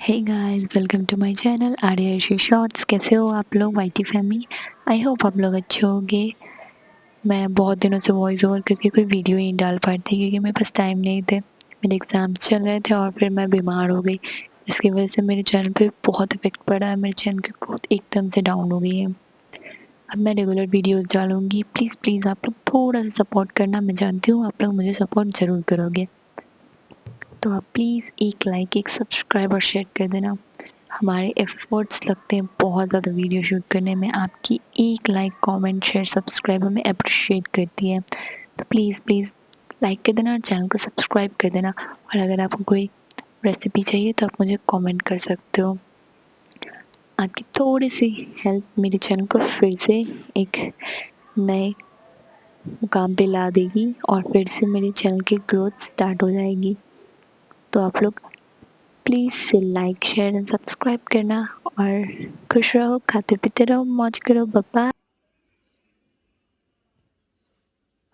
Hey guys, welcome to my channel Aaryashi shorts. कैसे हो आप लोग वाईटी फैमिली? आई होप आप लोग अच्छे होंगे। मैं बहुत दिनों से वॉइस ओवर करके कोई वीडियो नहीं डाल पाई थी क्योंकि मेरे पास टाइम नहीं थे। मेरे एग्ज़ाम्स चल रहे थे और फिर मैं बीमार हो गई, जिसकी वजह से मेरे चैनल पे बहुत इफेक्ट पड़ा है। मेरे चैनल की ग्रोथ एकदम से डाउन हो गई है। अब मैं रेगुलर वीडियोस डालूंगी। प्लीज़ प्लीज़ आप लोग थोड़ा सा सपोर्ट करना। मैं जानती हूँ आप लोग मुझे सपोर्ट ज़रूर करोगे, तो आप प्लीज़ एक लाइक, एक सब्सक्राइब और शेयर कर देना। हमारे एफर्ट्स लगते हैं बहुत ज़्यादा वीडियो शूट करने में। आपकी एक लाइक, कमेंट, शेयर, सब्सक्राइब हमें अप्रिशिएट करती है। तो प्लीज़ प्लीज़ लाइक कर देना और चैनल को सब्सक्राइब कर देना। और अगर आपको कोई रेसिपी चाहिए तो आप मुझे कमेंट कर सकते हो। आपकी थोड़ी सी हेल्प मेरे चैनल को फिर से एक नए मुकाम पे ला देगी और फिर से मेरे चैनल की ग्रोथ स्टार्ट हो जाएगी। तो आप लोग प्लीज़ से लाइक, शेयर एंड सब्सक्राइब करना और खुश रहो, खाते पीते रहो, मौज करो। Bye bye.